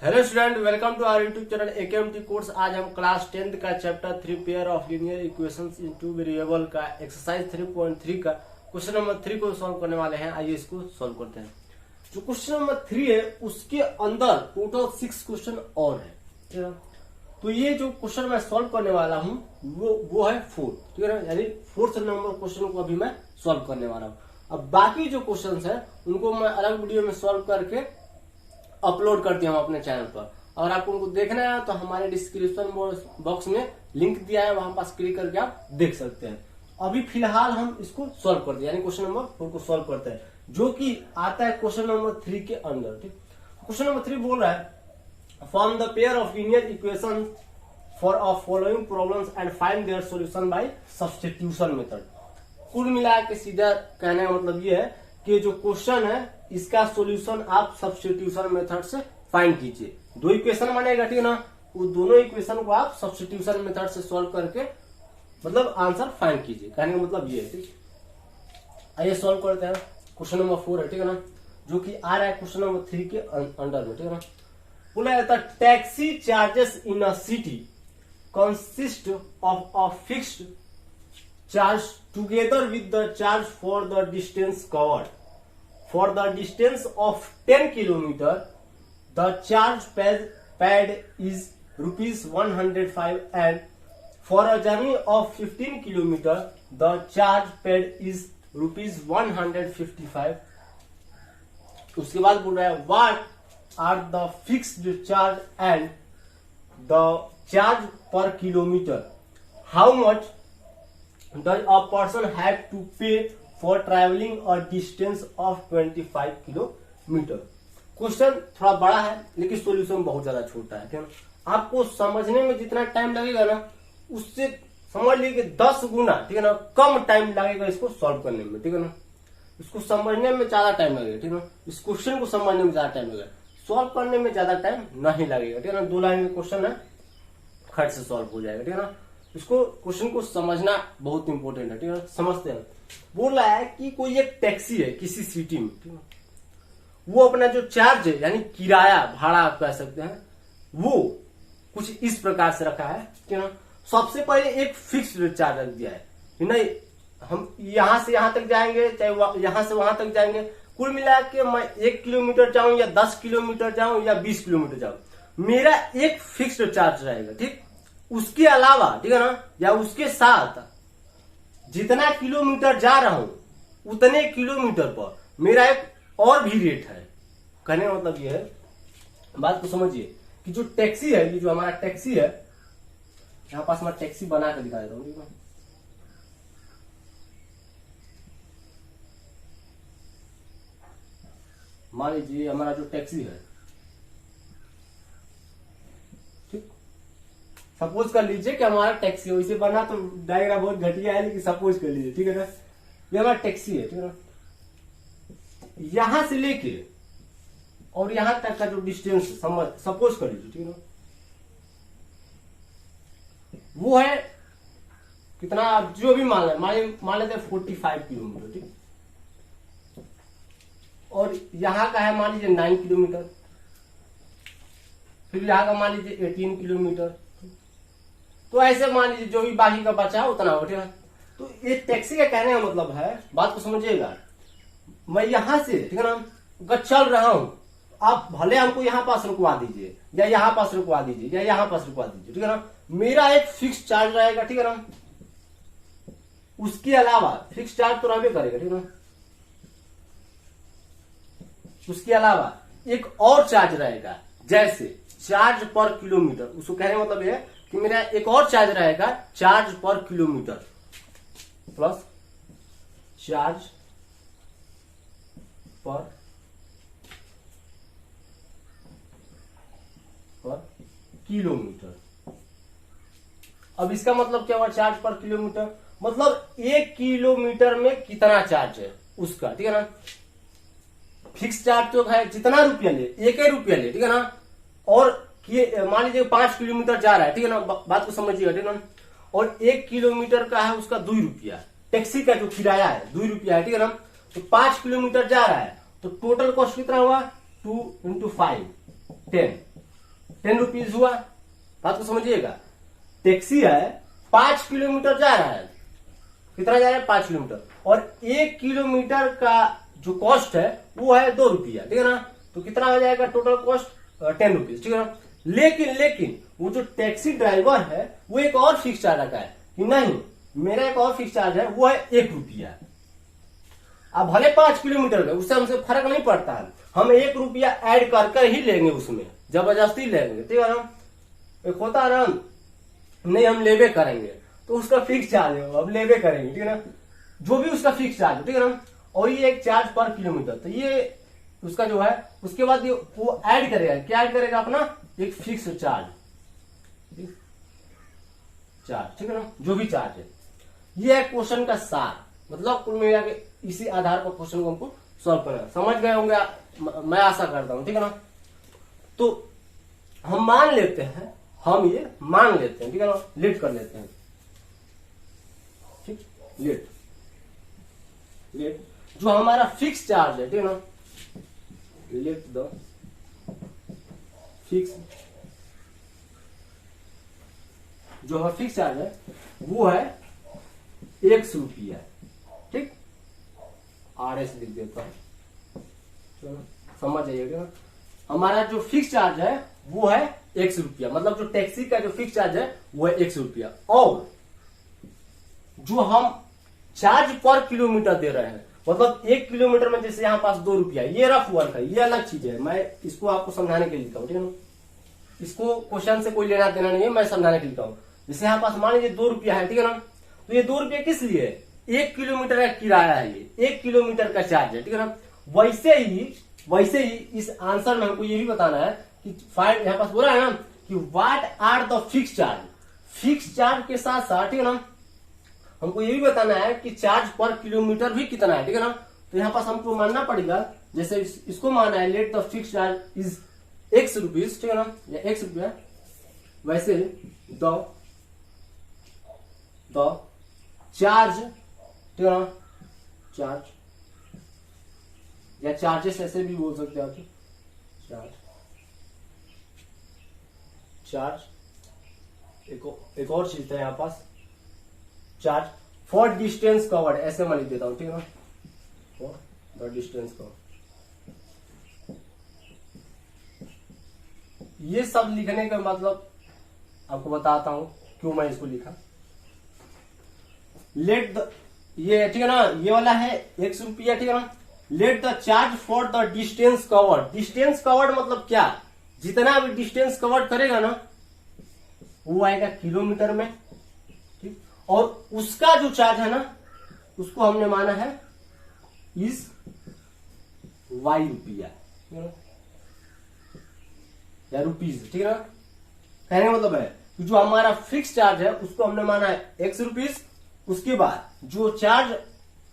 Hello student, welcome to our YouTube channel AKMT course. आज हम class 10th का chapter 3 pair of linear equations in two variable का exercise 3.3 का question number 3 को solve करने वाले हैं। आइए इसको सॉल्व करते हैं। जो क्वेश्चन नंबर 3 है उसके अंदर टोटल 6 क्वेश्चन और है, ठीक है। तो ये जो क्वेश्चन मैं सॉल्व करने वाला हूँ वो है 4, ठीक है ना, यानी 4th नंबर क्वेश्चन को अभी मैं सॉल्व करने वाला हूँ। अब बाकी जो क्वेश्चन है उनको मैं अलग वीडियो में सॉल्व करके अपलोड करते हैं हम अपने चैनल पर। अगर आपको उनको देखना है तो हमारे डिस्क्रिप्शन बॉक्स में लिंक दिया है, वहां पास क्लिक करके आप देख सकते हैं। अभी फिलहाल हम इसको सॉल्व करते हैं, यानी क्वेश्चन नंबर 4 को सॉल्व करते हैं, जो कि आता है क्वेश्चन नंबर 3 के अंदर। ठीक, क्वेश्चन नंबर 3 बोल रहा है form the pair of linear equation for of following problems and find their solution bye substitution method. कुल मिला के सीधा कहने का मतलब ये है कि जो क्वेश्चन है इसका सॉल्यूशन आप सब्स्टिट्यूशन मेथड से फाइंड कीजिए। दो इक्वेशन बनेगा, ठीक है ना, वो दोनों इक्वेशन को आप सब्स्टिट्यूशन मेथड से सॉल्व करके मतलब आंसर फाइंड कीजिए। कहने का मतलब ये है। ठीक, आइए सॉल्व करते हैं। क्वेश्चन नंबर 4 है, ठीक है ना, जो कि आ रहा है क्वेश्चन नंबर 3 के अंडर में, ठीक है ना। बोला जाता है taxi charges in a city consist of a fixed charge together with the charge for the distance covered. For the distance of 10 km, the charge paid is rupees 105, and for a journey of 15 km, the charge paid is rupees 155. उसके बाद बोल रहा है what are the fixed charge and the charge per kilometer? How much does a person have to pay for traveling a distance of 25 kilometre? Question थोड़ा बड़ा है लेकिन solution बहुत ज्यादा छोटा है, ठीक है। आपको समझने में जितना टाइम लगेगा ना उससे समझ लीजिए 10 गुना, ठीक है ना, कम टाइम लगेगा इसको सॉल्व करने में, ठीक है ना। इसको समझने में ज्यादा टाइम लगेगा, ठीक है ना, इस क्वेश्चन को समझने में ज्यादा टाइम लगेगा, सॉल्व करने में ज्यादा टाइम नहीं लगेगा, ठीक है ना। 2 लाइन का क्वेश्चन है, खट से सॉल्व हो जाएगा, ठीक है ना। इसको क्वेश्चन को समझना बहुत इंपॉर्टेंट है, ठीक है, समझते हैं। बोल रहा है कि कोई एक टैक्सी है किसी सिटी में, ठीक है, वो अपना जो चार्ज है यानी किराया भाड़ा आप कह सकते हैं वो कुछ इस प्रकार से रखा है, ठीक है ना। सबसे पहले एक फिक्स्ड चार्ज रख दिया है, नहीं हम यहां से यहां तक जाएंगे चाहे यहां से वहां तक जाएंगे, कुल मिला के मैं 1 किलोमीटर जाऊं या 10 किलोमीटर जाऊं या 20 किलोमीटर जाऊं, मेरा एक फिक्स्ड चार्ज रहेगा, ठीक। उसके अलावा, ठीक है ना, या उसके साथ जितना किलोमीटर जा रहा हूं उतने किलोमीटर पर मेरा एक और भी रेट है। कहने का मतलब ये है, बात को समझिए कि जो टैक्सी है, ये जो हमारा टैक्सी है, यहां पास मैं टैक्सी बना के दिखा देता हूं। मान लीजिए हमारा जो टैक्सी है, सपोज कर लीजिए कि हमारा टैक्सी है, इसे बना तो डायग्राम बहुत घटिया है लेकिन सपोज कर लीजिए, ठीक है ना, ये हमारा टैक्सी है, ठीक है ना। यहां से लेके और यहां तक का जो डिस्टेंस सपोज कर लीजिए, ठीक है ना, वो है कितना, आप जो भी मान लेते हैं 45 किलोमीटर, ठीक। और यहां का है मान लीजिए 9 किलोमीटर, फिर यहां का मान लीजिए 18 किलोमीटर, तो ऐसे मान लीजिए जो भी बाकी का बचा उतना हो, ठीक है। तो ये टैक्सी का कहने का मतलब है, बात को समझिएगा, मैं यहां से, ठीक है ना, अगर चल रहा हूं, आप भले हमको यहां पास रुकवा दीजिए या यहां पास रुकवा दीजिए या यहां पास रुकवा दीजिए, ठीक है ना, मेरा एक फिक्स चार्ज रहेगा, ठीक है ना। उसके अलावा फिक्स चार्ज तो रहबे करेगा, ठीक है ना। उसके अलावा एक और चार्ज रहेगा, जैसे चार्ज पर किलोमीटर, उसको कहने का मतलब है कि मेरा एक और चार्ज रहेगा charge per kilometre plus charge per kilometre. अब इसका मतलब क्या हुआ, चार्ज पर किलोमीटर मतलब 1 किलोमीटर में कितना चार्ज है उसका, ठीक है ना। फिक्स चार्ज तो है जितना रुपया ले 1 रुपया ले, ठीक है ना, और मान लीजिए 5 किलोमीटर जा रहा है, ठीक है ना, बात को समझिएगा, ठीक है ना, और 1 किलोमीटर का है उसका 2 रुपया, टैक्सी का जो किराया है 2 रुपया है, ठीक है ना। तो 5 किलोमीटर जा रहा है तो टोटल कॉस्ट कितना हुआ, 2 × 5 10, ₹10 हुआ। बात को समझिएगा, टैक्सी है 5 किलोमीटर जा रहा है, कितना जा रहा है 5 किलोमीटर, और 1 किलोमीटर का जो कॉस्ट है वो है ₹2, ठीक है ना। तो कितना हो जाएगा टोटल कॉस्ट ₹10, ठीक है ना। लेकिन वो जो टैक्सी ड्राइवर है वो एक और फिक्स चार्ज रखा है कि नहीं, मेरा एक और फिक्स चार्ज है वो है ₹1। अब भले 5 किलोमीटर का, उससे हमसे फर्क नहीं पड़ता है, हम ₹1 ऐड कर ही लेंगे, उसमें जबरदस्ती लेंगे, ठीक है ना। एक होता है ना, नहीं हम लेबे करेंगे तो उसका फिक्स चार्ज है, अब लेबे करेंगे, ठीक है ना, जो भी उसका फिक्स चार्ज है, ठीक है ना। और ये एक चार्ज पर किलोमीटर, तो ये उसका जो है, उसके बाद ये वो ऐड करेगा, क्या ऐड करेगा अपना एक फिक्स चार्ज, ठीक है ना, जो भी चार्ज है। ये है क्वेश्चन का सार, मतलब कुल मिला के इसी आधार पर क्वेश्चन को हमको सॉल्व करना है। समझ गए होंगे, मैं आशा करता हूं, ठीक है ना। तो हम मान लेते हैं, ठीक है ना, लेट कर लेते हैं, ठीक, लेट जो हमारा फिक्स चार्ज है, ठीक है ना, लेट द फिक्स, जो है फिक्स चार्ज है वो है ₹100, ठीक, RS लिख देता हूं, चलो समझ जाइएगा। हमारा जो फिक्स चार्ज है वो है ₹100, मतलब जो टैक्सी का जो फिक्स चार्ज है वो है ₹100, और जो हम चार्ज पर किलोमीटर दे रहे हैं, मतलब 1 किलोमीटर में जैसे यहाँ पास ₹2, ये रफ वर्क है, ये अलग चीज है, मैं इसको आपको समझाने के लिए लिखा हूँ, ठीक है ना, इसको क्वेश्चन से कोई लेना देना नहीं है, मैं समझाने के लिए लिखा हूँ। जैसे यहाँ पास मान लीजिए ₹2 है, ठीक है ना, तो ये ₹2 किस लिए, 1 किलोमीटर का किराया है, ये 1 किलोमीटर का चार्ज है, ठीक है ना। वैसे ही इस आंसर में हमको ये भी बताना है कि फाइंड, यहाँ पास बोला है ना कि what are the fix charge के साथ साथ, ठीक है ना, हमको ये भी बताना है कि चार्ज पर किलोमीटर भी कितना है, ठीक है ना। तो यहाँ पास हमको मानना पड़ेगा, जैसे इसको माना है let the fix charge is X rupees, ठीक है ना, या ₹1, वैसे द चार्ज, ठीक है ना, चार्ज या चार्जेस ऐसे भी बोल सकते हैं आप, चार्ज एक और चीज है यहाँ पास, चार्ज फॉर डिस्टेंस कवर्ड, ऐसे मैं लिख देता हूं, ठीक है ना, फॉर द डिस्टेंस कवर्ड। ये सब लिखने का मतलब आपको बताता हूं क्यों मैं इसको लिखा। लेट द, ये ठीक है ना, ये वाला है ₹100, ठीक है ना। Let the charge for the distance covered मतलब क्या, जितना भी डिस्टेंस कवर्ड करेगा ना वो आएगा किलोमीटर में, ठीक, और उसका जो चार्ज है ना उसको हमने माना है इस ₹Y, या रुपीज, ठीक है ना। कहने का मतलब है कि जो हमारा फिक्स चार्ज है उसको हमने माना है ₹1, उसके बाद जो चार्ज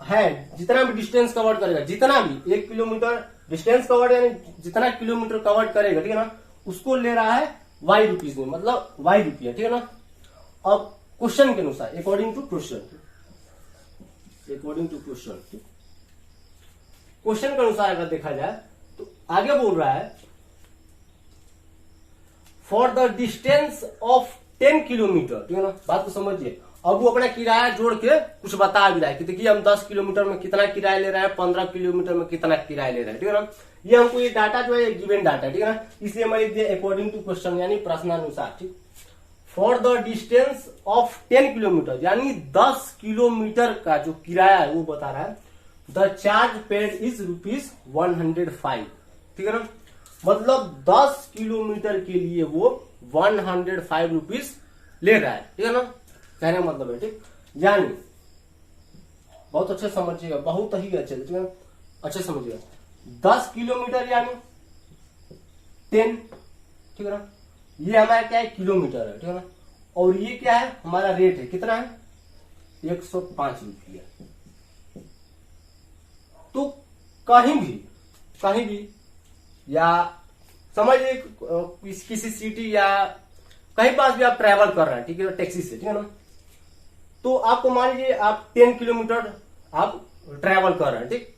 है जितना भी डिस्टेंस कवर करेगा, जितना भी 1 किलोमीटर डिस्टेंस कवर्ड यानी जितना किलोमीटर कवर करेगा, ठीक है ना, उसको ले रहा है ₹Y में, मतलब ₹Y, ठीक है ना। अब क्वेश्चन के अनुसार, अकॉर्डिंग टू क्वेश्चन के अनुसार अगर देखा जाए तो आगे बोल रहा है for the distance of 10 kilometre, ठीक है ना। बात को समझिए, अब वो अपना किराया जोड़ के कुछ बता भी रहा है कि देखिए हम 10 किलोमीटर में कितना किराया ले रहे हैं, 15 किलोमीटर में कितना किराया ले रहे हैं, ठीक है ना। ये हमको ये डाटा जो है गिवन डाटा, ठीक है ना, इसलिए मैं लिख दिया अकॉर्डिंग टू क्वेश्चन, यानी प्रश्नानुसार, ठीक। For the distance of 10 kilometre यानी 10 किलोमीटर का जो किराया है वो बता रहा है, द चार्ज पेड इज ₹105, ठीक है ना, मतलब 10 किलोमीटर के लिए वो ₹105 ले रहा है, ठीक है ना, कहने का मतलब है, ठीक। यानी बहुत अच्छे समझिएगा, बहुत ही अच्छे, ठीक है, अच्छे समझिएगा, 10 किलोमीटर यानी 10, ठीक है ना, ये हमारा क्या है किलोमीटर है, ठीक है ना, और ये क्या है हमारा रेट है, कितना है ₹105। तो कहीं भी या समझ लीजिए किसी सिटी या कहीं पास भी आप ट्रैवल कर रहे हैं, ठीक है, टैक्सी से, ठीक है ना, तो आपको मान लीजिए आप 10 किलोमीटर आप ट्रैवल कर रहे हैं, ठीक,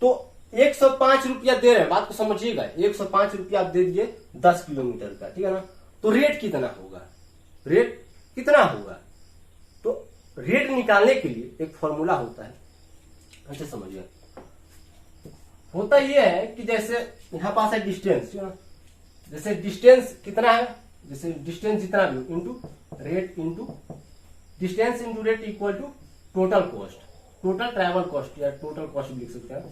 तो 105 रुपया दे रहे हैं, बात को समझिएगा, 105 रुपया आप दे दिए 10 किलोमीटर का, ठीक है ना। तो रेट कितना होगा, रेट कितना होगा, तो रेट निकालने के लिए एक फॉर्मूला होता है, अच्छे समझिए। होता यह है कि जैसे यहां पास है डिस्टेंस, ठीक है ना, जैसे डिस्टेंस कितना है, जैसे डिस्टेंस जितना भी into rate into distance into rate equal to total cost, total travel cost या टोटल कॉस्ट भी लिख सकते हैं,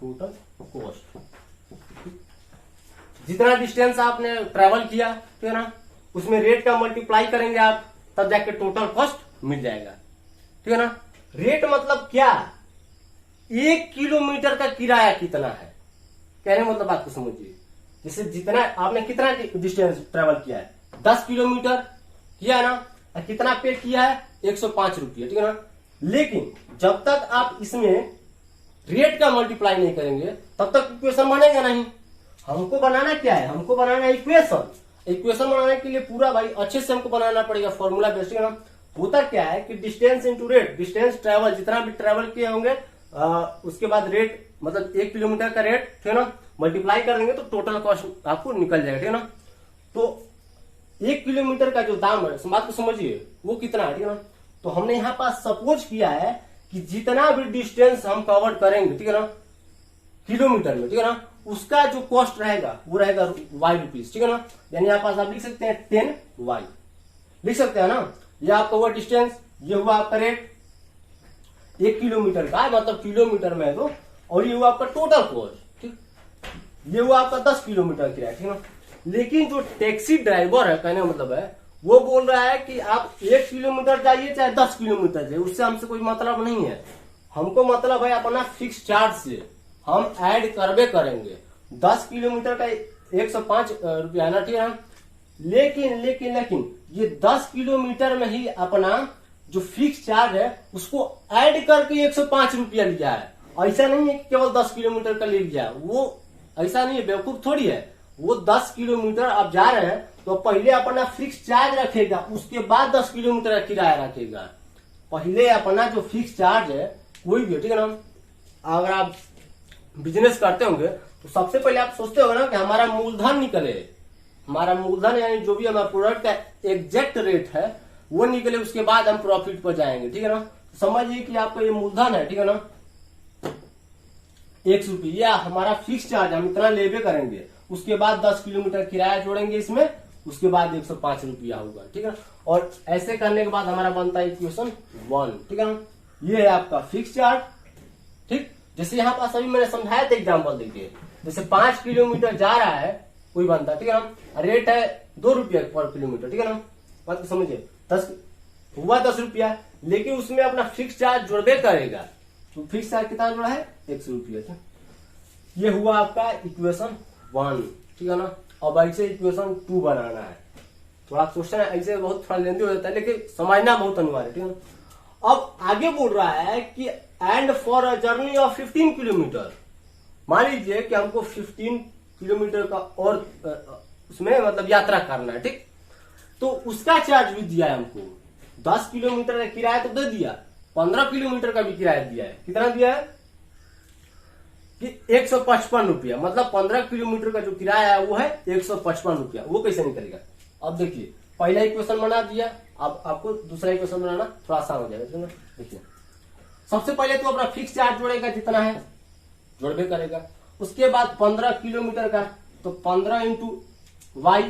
टोटल कॉस्ट। जितना डिस्टेंस आपने ट्रैवल किया, ठीक है ना, उसमें रेट का मल्टीप्लाई करेंगे आप, तब जाके टोटल कॉस्ट मिल जाएगा, ठीक है ना। रेट मतलब क्या, 1 किलोमीटर का किराया कितना है, कहने मतलब बात को समझिए। जैसे जितना आपने कितना डिस्टेंस ट्रेवल किया है, 10 किलोमीटर किया ना, और कितना पे किया है, 105 रुपये, ठीक है ना। लेकिन जब तक आप इसमें रेट का मल्टीप्लाई नहीं करेंगे तब तक इक्वेशन बनेगा नहीं। हमको बनाना क्या है, हमको बनाना है इक्वेशन। इक्वेशन बनाने के लिए पूरा भाई अच्छे से हमको बनाना पड़ेगा, फॉर्मूला बेस्ड, ठीक है ना। होता क्या है कि distance into rate, distance travel जितना भी ट्रेवल किए होंगे उसके बाद रेट मतलब 1 किलोमीटर का रेट, ठीक है ना, मल्टीप्लाई कर देंगे तो टोटल कॉस्ट आपको निकल जाएगा, ठीक है ना। तो 1 किलोमीटर का जो दाम है, बात को समझिए, वो कितना है, ठीक है ना। तो हमने यहाँ पास सपोज किया है कि जितना भी डिस्टेंस हम कवर करेंगे, ठीक है ना, किलोमीटर में, ठीक है ना, उसका जो कॉस्ट रहेगा वो रहेगा वाई रुपीज, ठीक है ना। यानी यहाँ पास आप लिख सकते हैं 10 वाई, लिख सकते हैं ना। ये आपका हुआ डिस्टेंस, ये हुआ आपका रेट 1 किलोमीटर का, मतलब किलोमीटर में है तो, और ये हुआ आपका टोटल कॉस्ट, ठीक, ये हुआ आपका 10 किलोमीटर किराया, ठीक है ना। लेकिन जो टैक्सी ड्राइवर है, कहने का मतलब है, वो बोल रहा है कि आप 1 किलोमीटर जाइए चाहे 10 किलोमीटर जाइए, उससे हमसे कोई मतलब नहीं है। हमको मतलब है अपना फिक्स चार्ज से हम ऐड करबे करेंगे। 10 किलोमीटर का 105 रुपया है ना, ठीक है ना। लेकिन लेकिन लेकिन ये 10 किलोमीटर में ही अपना जो फिक्स चार्ज है उसको ऐड करके 105 रुपया लिया है। ऐसा नहीं है कि केवल 10 किलोमीटर का ले लिया, वो ऐसा नहीं है, बेवकूफ थोड़ी है। वो 10 किलोमीटर आप जा रहे हैं तो पहले अपना फिक्स चार्ज रखेगा, उसके बाद 10 किलोमीटर का किराया रखेगा। पहले अपना जो फिक्स चार्ज है कोई भी, ठीक है ना। अगर आप बिजनेस करते होंगे तो सबसे पहले आप सोचते होंगे ना कि हमारा मूलधन निकले, हमारा मूलधन यानी जो भी हमारा प्रोडक्ट का एग्जैक्ट रेट है वो निकले, उसके बाद हम प्रॉफिट पर जाएंगे, ठीक है ना। समझिए कि आपका ये मूलधन है, ठीक है ना, 100 रुपया हमारा फिक्स चार्ज, हम इतना लेबे करेंगे, उसके बाद 10 किलोमीटर किराया जोड़ेंगे इसमें, उसके बाद 105 रुपया होगा, ठीक है ना। और ऐसे करने के बाद हमारा बनता है इक्वेशन 1, ठीक है ना। ये है आपका फिक्स चार्ज, ठीक। जैसे यहाँ पास अभी मैंने समझाया था एग्जाम्पल देखिए, जैसे 5 किलोमीटर जा रहा है कोई बंदा, ठीक है ना, रेट है 2 रुपया पर किलोमीटर, ठीक है ना। बात को समझिए, 10 हुआ 10 रुपया, लेकिन उसमें अपना फिक्स चार्ज जोड़बे करेगा, तो फिक्स चार्ज कितना जोड़ा है, 100 रुपया। ये हुआ आपका इक्वेशन 1, ठीक है ना। अब ऐसे इक्वेशन 2 बनाना है। थोड़ा क्वेश्चन ऐसे बहुत थोड़ा लेंदी हो जाता है, लेकिन समझना बहुत अनिवार्य है, ठीक है। अब आगे बोल रहा है कि and for a journey of 15 kilometre, मान लीजिए कि हमको 15 किलोमीटर का और उसमें मतलब यात्रा करना है, ठीक। तो उसका चार्ज भी दिया है हमको, 10 किलोमीटर का किराया तो दे दिया, 15 किलोमीटर का भी किराया दिया है। कितना दिया है कि 155 रुपया, मतलब 15 किलोमीटर का जो किराया है वो है 155 रुपया। वो कैसे निकलेगा, अब देखिए, पहला इक्वेशन बना दिया, अब आपको दूसरा इक्वेशन बनाना थोड़ा आसान हो जाएगा। देखिए, सबसे पहले तो अपना फिक्स चार्ज जोड़ेगा, जितना है जोड़बे करेगा, उसके बाद 15 किलोमीटर का, तो 15 इंटू वाई,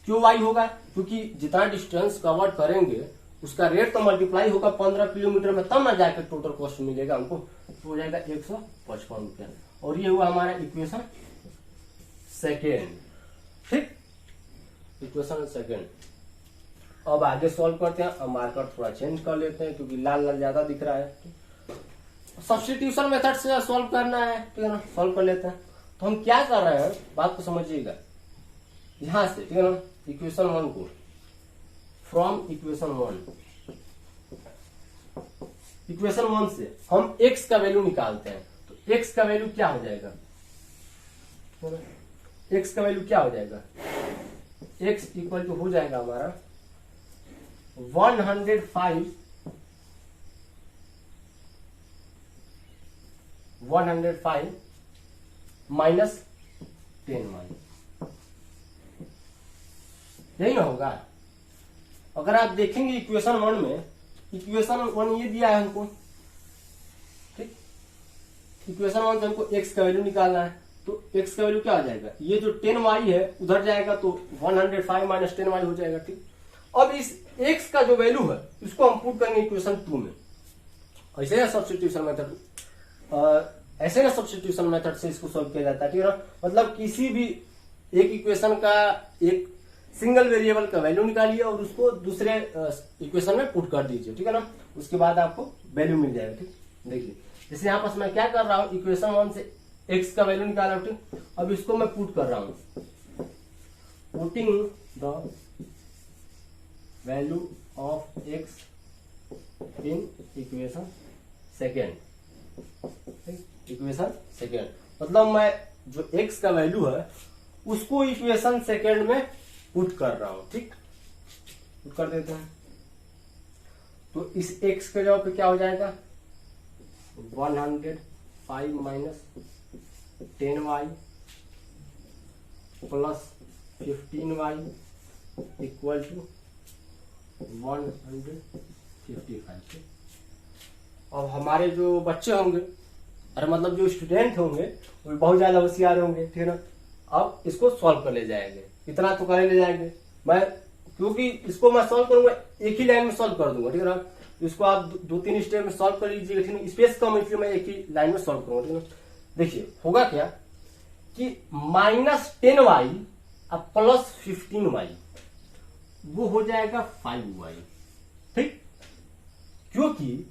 क्यों वाई होगा, क्योंकि जितना डिस्टेंस कवर करेंगे उसका रेट तो मल्टीप्लाई होगा 15 किलोमीटर में, तब ना जाकर टोटल कॉस्ट मिलेगा हमको, तो हो जाएगा 155 रुपया। और ये हुआ हमारा इक्वेशन सेकेंड, ठीक, इक्वेशन सेकेंड। अब आगे सॉल्व करते हैं। अब मार्कर थोड़ा चेंज कर लेते हैं क्योंकि लाल लाल ज्यादा दिख रहा है। सब्स्टिट्यूशन मेथड से सॉल्व करना है, ठीक है ना, सॉल्व कर लेते हैं। तो हम क्या कर रहे हैं, बात को समझिएगा, यहां से, ठीक है ना, इक्वेशन 1 को फ्रॉम इक्वेशन 1 से हम x का वैल्यू निकालते हैं। तो x का वैल्यू क्या हो जाएगा, x का वैल्यू क्या हो जाएगा, x इक्वल टू हो जाएगा हमारा 105 105 माइनस 10y, यही ना होगा। अगर आप देखेंगे इक्वेशन 1 में, इक्वेशन 1 ये दिया है हमको, ठीक। इक्वेशन 1 से हमको x का वैल्यू निकालना है, तो x का वैल्यू क्या आ जाएगा, ये जो 10y है उधर जाएगा तो 105 माइनस 10y हो जाएगा, ठीक। अब इस x का जो वैल्यू है इसको हम पुट करेंगे इक्वेशन 2 में। ऐसे ना सब्स्टिट्यूशन मेथड, ऐसे ना सब्स्टिट्यूशन मेथड से इसको सॉल्व किया जाता है, ठीक है ना। मतलब किसी भी एक इक्वेशन का एक सिंगल वेरिएबल का वैल्यू निकालिए और उसको दूसरे इक्वेशन में पुट कर दीजिए, ठीक है ना। उसके बाद आपको वैल्यू मिल जाएगा, ठीक। देखिए जैसे यहाँ पर मैं क्या कर रहा हूँ, इक्वेशन 1 से x का वैल्यू निकाल रहा हूँ, ठीक। अब इसको मैं पुट कर रहा हूँ, putting the value of x in equation second, equation second. मतलब मैं जो x का वैल्यू है उसको इक्वेशन सेकेंड में पुट कर रहा हूं, ठीक। पुट कर देते हैं तो इस x के जगह पे क्या हो जाएगा, 105 minus 10y plus 15y equal to 155। अब हमारे जो बच्चे होंगे, अरे मतलब जो स्टूडेंट होंगे वो बहुत ज्यादा होशियार होंगे, ठीक है ना। अब इसको सॉल्व कर ले जाएंगे, इतना तो कर ले जाएंगे। मैं क्योंकि इसको मैं सॉल्व करूंगा एक ही लाइन में सॉल्व कर दूंगा, ठीक है ना। इसको आप 2-3 स्टेप में सॉल्व कर लीजिएगा, ठीक है। स्पेस कम इसलिए मैं एक ही लाइन में सॉल्व करूंगा, ठीक है। देखिए होगा क्या कि माइनस 10y अब प्लस 15y वो हो जाएगा 5y, ठीक। क्योंकि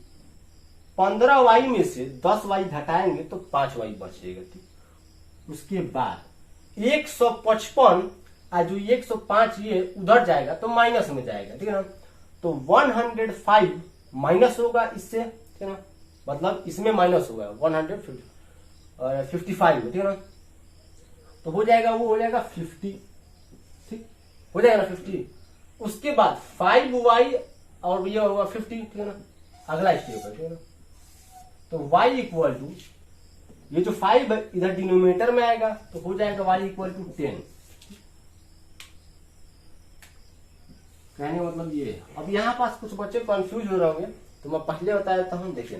15y में से 10y घटाएंगे तो 5y बचेगा, ठीक। उसके बाद 155 जो 105 ये उधर जाएगा तो माइनस में जाएगा, ठीक है ना। तो 105 माइनस होगा इससे, ठीक है ना। मतलब इसमें माइनस होगा 155 में, ठीक है ना। तो हो जाएगा, वो हो जाएगा 50, ठीक। हो जाएगा ना 50। उसके बाद 5y और ये होगा 50, ठीक है ना। अगला स्टेप है, ठीक है ना। तो y इक्वल टू ये जो 5 इधर डिनोमिनेटर में आएगा तो हो जाएगा y इक्वल टू 10। कहने मतलब ये है। अब यहाँ पास कुछ बच्चे कंफ्यूज हो रहे होंगे तो मैं पहले बता देता हूँ। देखिए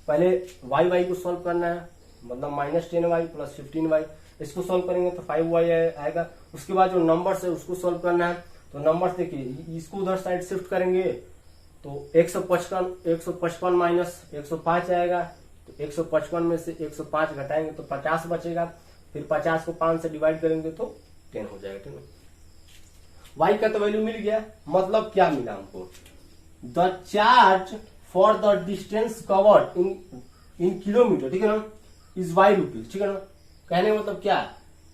पहले y को सॉल्व करना है, मतलब माइनस 10y प्लस 15y, इसको सॉल्व करेंगे तो 5y आएगा। उसके बाद जो नंबर्स है उसको सॉल्व करना है, तो नंबर्स देखिए इसको उधर साइड शिफ्ट करेंगे तो 155 माइनस 105 आएगा। तो 155 में से 105 घटाएंगे तो 50 बचेगा। फिर 50 को 5 से डिवाइड करेंगे तो 10 हो जाएगा, ठीक है। y का तो वैल्यू मिल गया। मतलब क्या मिला हमको, the charge for the distance covered in kilometre, ठीक है ना, इज y रुपीज, ठीक है ना। कहने मतलब क्या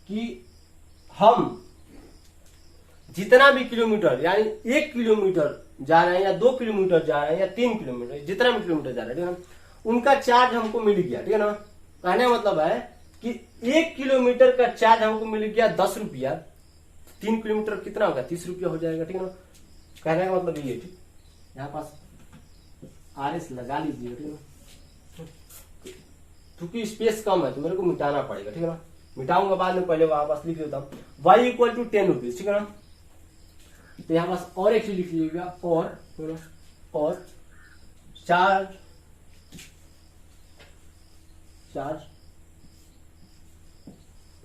कि हम जितना भी किलोमीटर यानी 1 किलोमीटर जा रहे हैं या 2 किलोमीटर जा रहे हैं या 3 किलोमीटर, जितना भी किलोमीटर जा रहे हैं, ठीक है ना, उनका चार्ज हमको मिल गया, ठीक है ना। कहने मतलब है कि 1 किलोमीटर का चार्ज हमको मिल गया 10 रुपया, 3 किलोमीटर कितना होगा 30 रुपया हो जाएगा, ठीक है ना। कहने का मतलब ये, ठीक। यहाँ पास RS लगा लीजिए, ठीक है ना। क्योंकि स्पेस कम है तो मेरे को मिटाना पड़ेगा, ठीक है ना। मिटाऊंगा बाद में, पहले वहां पास लिख देता हूँ y इक्वल टू 10 रुपीज, ठीक है ना। तो यहाँ पास और एक चीज लिख लीजिएगा, और charge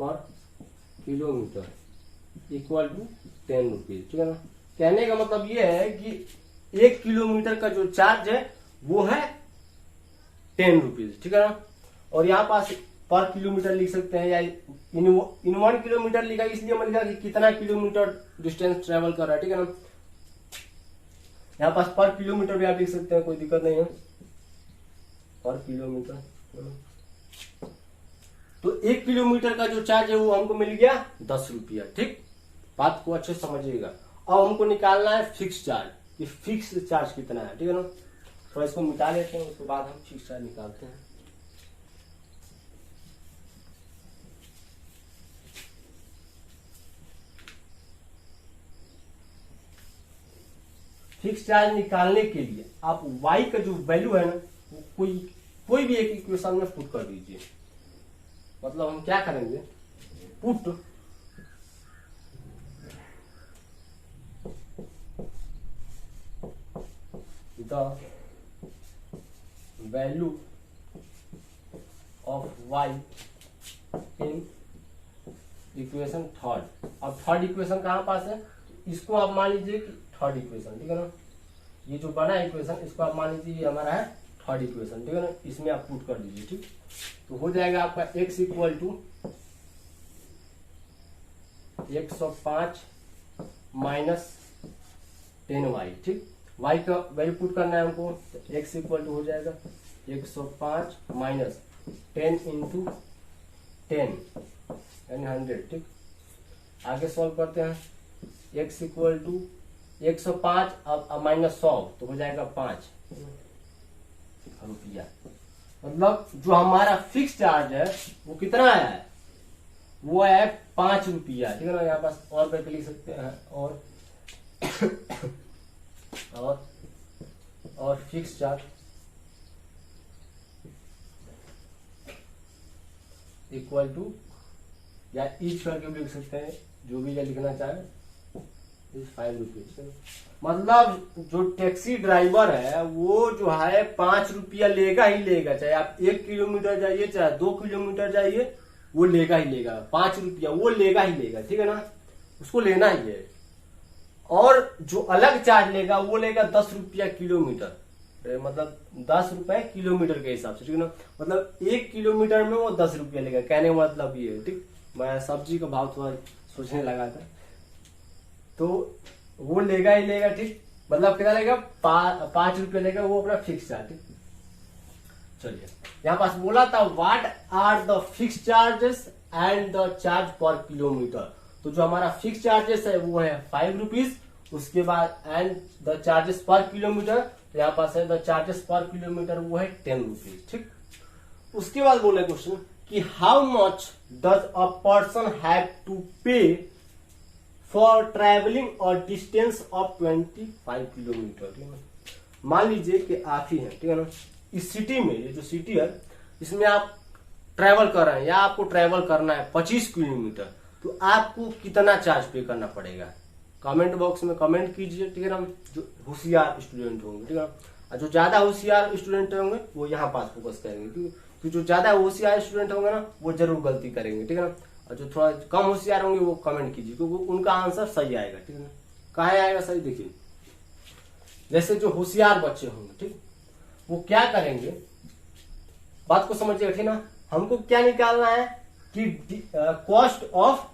per kilometre equal to 10 rupees, ठीक है ना। कहने का मतलब ये है कि 1 किलोमीटर का जो चार्ज है वो है 10 रुपीज, ठीक है ना। और यहाँ पास पर किलोमीटर लिख सकते हैं या इन 1 किलोमीटर लिखा, इसलिए मैं लिखा कि कितना किलोमीटर डिस्टेंस ट्रेवल कर रहा है, ठीक है ना। यहाँ पास पर किलोमीटर भी आप लिख सकते हैं, कोई दिक्कत नहीं है, पर किलोमीटर। तो 1 किलोमीटर का जो चार्ज है वो हमको मिल गया 10 रुपया, ठीक। बात को अच्छे समझिएगा। अब हमको निकालना है फिक्स चार्ज, ये फिक्स चार्ज कितना है, ठीक है ना। थोड़ा इसको मिटा लेते हैं, उसके बाद हम फिक्स चार्ज निकालते हैं। फिक्स चार्ज निकालने के लिए आप y का जो वैल्यू है ना वो कोई भी एक इक्वेशन में पुट कर दीजिए। मतलब हम क्या करेंगे, put the value of y in equation third. अब थर्ड इक्वेशन कहाँ पास है, इसको आप मान लीजिए कि थर्ड इक्वेशन, ठीक है ना, ये जो बना इक्वेशन इसको आप मान लीजिए ये हमारा है थर्ड इक्वेशन, ठीक है ना, इसमें आप पुट कर दीजिए। ठीक, तो हो जाएगा आपका x equal to 105 minus 10y। ठीक, y का वैल्यू पुट करना है हमको, तो x इक्वल टू हो जाएगा 105 माइनस 10 इंटू 10 यानी 100। ठीक, आगे सॉल्व करते हैं, x इक्वल टू 105 अब माइनस 100 तो हो जाएगा 5 रुपया। मतलब जो हमारा फिक्स चार्ज है वो कितना आया है, वो है 5 रुपया। ठीक है ना, यहाँ पास और करके लिख सकते हैं, और फिक्स चार्ज इक्वल टू, या ईच करके भी लिख सकते हैं, जो भी लिखना चाहे, 5 रुपये। मतलब जो टैक्सी ड्राइवर है वो जो है 5 रुपया लेगा ही लेगा, चाहे आप 1 किलोमीटर जाइए चाहे 2 किलोमीटर जाइए, वो लेगा ही लेगा, 5 रुपया वो लेगा ही लेगा। ठीक है ना, उसको लेना ही है। और जो अलग चार्ज लेगा वो लेगा 10 रुपया किलोमीटर, मतलब 10 रुपए किलोमीटर के हिसाब से। ठीक है ना, मतलब 1 किलोमीटर में वो 10 रुपया लेगा, कहने का मतलब ये है। ठीक, मैं सब्जी का भाव थोड़ा सोचने लगा था, तो वो लेगा ही लेगा। ठीक, मतलब कितना लेगा, 5 रुपये लेगा, वो अपना फिक्स चार्ज। ठीक, चलिए यहाँ पास बोला था what are the fix charges and the charge per kilometre. तो जो हमारा फिक्स चार्जेस है वो है 5 रुपीज, उसके बाद एंड द चार्जेस पर किलोमीटर, तो यहाँ पास है द चार्जेस पर किलोमीटर वो है 10 रुपीज। ठीक, उसके बाद बोले क्वेश्चन कि how much does a person have to pay for travelling और डिस्टेंस ऑफ 25 किलोमीटर। ठीक है, मान लीजिए कि आप ही हैं, ठीक है ना, इस सिटी में, ये जो सिटी है इसमें आप ट्रेवल कर रहे हैं, या आपको ट्रेवल करना है 25 किलोमीटर, तो आपको कितना चार्ज पे करना पड़ेगा, कमेंट बॉक्स में कमेंट कीजिए। ठीक है ना, जो होशियार स्टूडेंट होंगे, ठीक है ना, और जो ज्यादा होशियार स्टूडेंट होंगे वो यहाँ पास फोकस करेंगे, ठीक है, तो जो ज्यादा होशियार स्टूडेंट होंगे ना वो जरूर गलती करेंगे। ठीक है ना, और जो थोड़ा कम होशियार होंगे वो कमेंट कीजिए, क्योंकि उनका आंसर सही आएगा। ठीक है ना, कहाँ आएगा सही, देखिए जैसे जो होशियार बच्चे होंगे, ठीक, वो क्या करेंगे, बात को समझिएगा। ठीक ना, हमको क्या निकालना है कि कॉस्ट ऑफ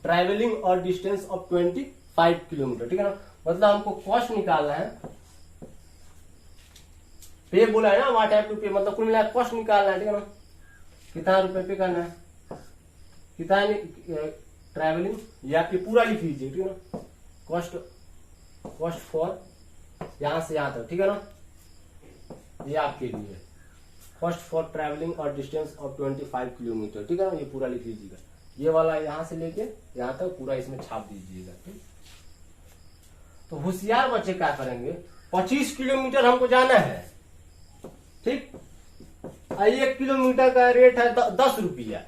ट्रैवलिंग और डिस्टेंस ऑफ 25 किलोमीटर। ठीक है ना, मतलब हमको कॉस्ट निकालना है, पे बोला है ना, व्हाट हैव टू पे, मतलब कुल मिला कॉस्ट निकालना है। ठीक है ना, कितना रुपए पे करना है, कितना ट्रैवलिंग, या फिर पूरा लिख लीजिए। ठीक है ना, कॉस्ट फॉर यहां से यहां तक। ठीक है ना, ये आपके लिए कॉस्ट फॉर ट्रैवलिंग और डिस्टेंस ऑफ 25 किलोमीटर। ठीक है ना, ये पूरा लिख लीजिएगा, ये वाला यहां से लेके यहां तक पूरा इसमें छाप दीजिएगा। ठीक, तो होशियार बच्चे क्या करेंगे, 25 किलोमीटर हमको जाना है। ठीक, 1 किलोमीटर का रेट है 10 रुपया,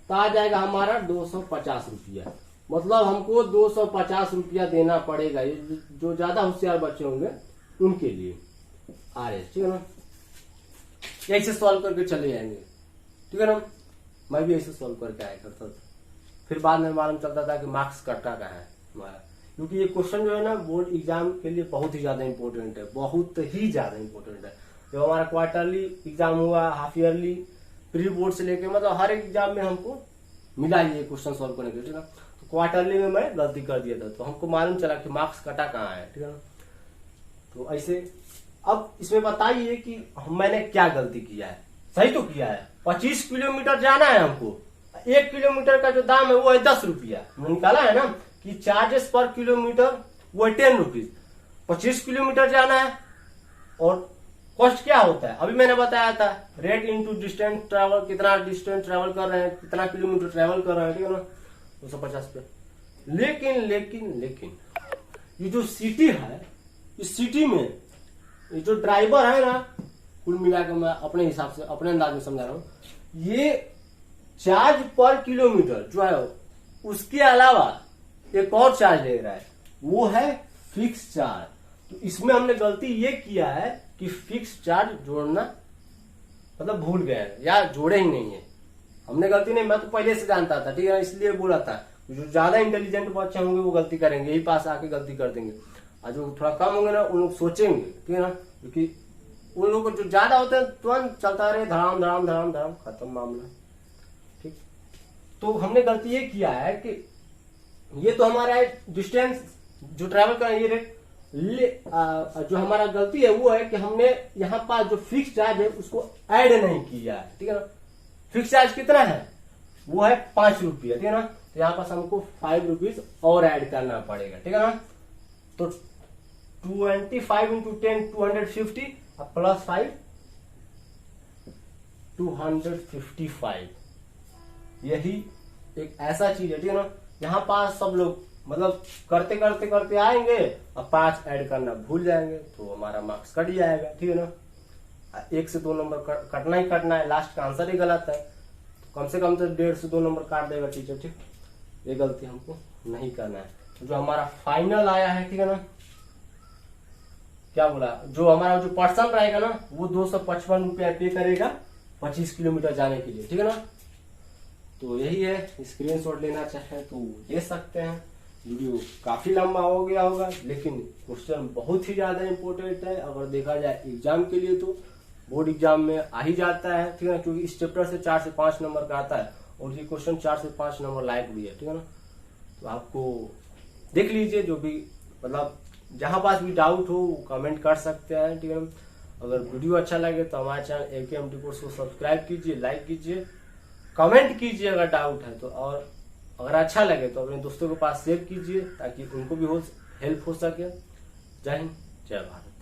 तो आ जाएगा हमारा 250 रुपया, मतलब हमको 250 रुपया देना पड़ेगा। ये जो ज्यादा होशियार बच्चे होंगे उनके लिए RS। ठीक है ना, ऐसे सॉल्व करके चले जाएंगे। ठीक है ना, मैं भी ऐसे सॉल्व करके आया करता था, फिर बाद में मालूम चलता था कि मार्क्स कटता का है हमारा, क्योंकि ये क्वेश्चन जो है ना बोर्ड एग्जाम के लिए बहुत ही ज्यादा इंपॉर्टेंट है, बहुत ही ज्यादा इंपॉर्टेंट है। जब हमारा क्वार्टरली एग्जाम हुआ, हाफ ईयरली, प्री बोर्ड से लेके, मतलब हर एक एग्जाम में हमको मिला ये क्वेश्चन सॉल्व करने के लिए। ठीक है, तो क्वार्टरली में मैं गलती कर दिया था, तो हमको मालूम चला कि मार्क्स कटा कहाँ है। ठीक है ना, तो ऐसे अब इसमें बताइए कि मैंने क्या गलती किया है, सही तो किया है। 25 किलोमीटर जाना है हमको, 1 किलोमीटर का जो दाम है वो है 10 रुपया, निकाला है ना कि चार्जेस पर किलोमीटर वो है 10 रुपीज। 25 किलोमीटर जाना है, और कॉस्ट क्या होता है अभी मैंने बताया था, रेट इंटू डिस्टेंस ट्रेवल, कितना डिस्टेंस ट्रेवल कर रहे हैं, कितना किलोमीटर ट्रेवल कर रहे हैं। ठीक है ना, 250 पे। लेकिन लेकिन लेकिन ये जो सिटी है, इस सिटी में ये जो ड्राइवर है ना, कुल मिलाकर मैं अपने हिसाब से, अपने अंदाज में समझा रहा हूँ, ये चार्ज पर किलोमीटर जो है उसके अलावा एक और चार्ज ले रहा है, वो है फिक्स चार्ज। तो इसमें हमने गलती ये किया है कि फिक्स चार्ज जोड़ना मतलब भूल गए हैं या जोड़े ही नहीं है। हमने गलती नहीं, मैं तो पहले से जानता था, ठीक है, इसलिए बोला था। जो ज्यादा इंटेलिजेंट बच्चे होंगे वो गलती करेंगे, यही पास आके गलती कर देंगे, और जो थोड़ा कम होंगे ना उन लोग सोचेंगे, ठीक है ना, क्योंकि उन लोगों को जो ज्यादा होते हैं तुरंत चलता रहे, धड़ाम धड़ाम धड़ाम धड़ाम, खत्म मामला, ठीक। तो हमने गलती ये किया है कि ये तो हमारा डिस्टेंस जो ट्रैवल का ये रेट जो हमारा गलती है वो है कि हमने यहाँ पास जो फिक्स चार्ज है उसको ऐड नहीं किया है, ठीक है ना। फिक्स चार्ज कितना है, वो है 5 रुपया, ठीक है ना। तो यहाँ पास हमको 5 रुपीज और ऐड करना पड़ेगा, ठीक है ना। तो 25 इंटू 10 250 प्लस 5 255, यही एक ऐसा चीज है, ठीक है ना। यहाँ पास सब लोग मतलब करते करते करते आएंगे और 5 ऐड करना भूल जाएंगे तो हमारा मार्क्स कट जाएगा, ठीक है ना। 1 से 2 नंबर कटना ही कटना है, लास्ट का आंसर ही गलत है तो कम से कम तो 1.5 से 2 नंबर काट देगा टीचर, ठीक। ये गलती हमको नहीं करना है। जो हमारा फाइनल आया है, ठीक है ना, क्या बोला, जो हमारा जो पर्सन रहेगा ना वो 255 रुपया पे करेगा 25 किलोमीटर जाने के लिए, ठीक है ना। तो यही है, स्क्रीनशॉट लेना चाहे तो ले सकते हैं। वीडियो काफी लंबा हो गया होगा लेकिन क्वेश्चन बहुत ही ज्यादा इंपॉर्टेंट है। अगर देखा जाए एग्जाम के लिए तो बोर्ड एग्जाम में आ ही जाता है, ठीक है ना, क्योंकि इस चैप्टर से 4 से 5 नंबर का आता है और ये क्वेश्चन 4 से 5 नंबर लायक भी है, ठीक है ना। तो आपको देख लीजिए, जो भी मतलब जहां पास भी डाउट हो वो कमेंट कर सकते हैं, ठीक है। अगर वीडियो अच्छा लगे तो हमारे चैनल AKMT कोर्स को सब्सक्राइब कीजिए, लाइक कीजिए, कमेंट कीजिए अगर डाउट है तो, और अगर अच्छा लगे तो अपने दोस्तों के पास शेयर कीजिए ताकि उनको भी हेल्प हो सके। जय हिंद, जय भारत।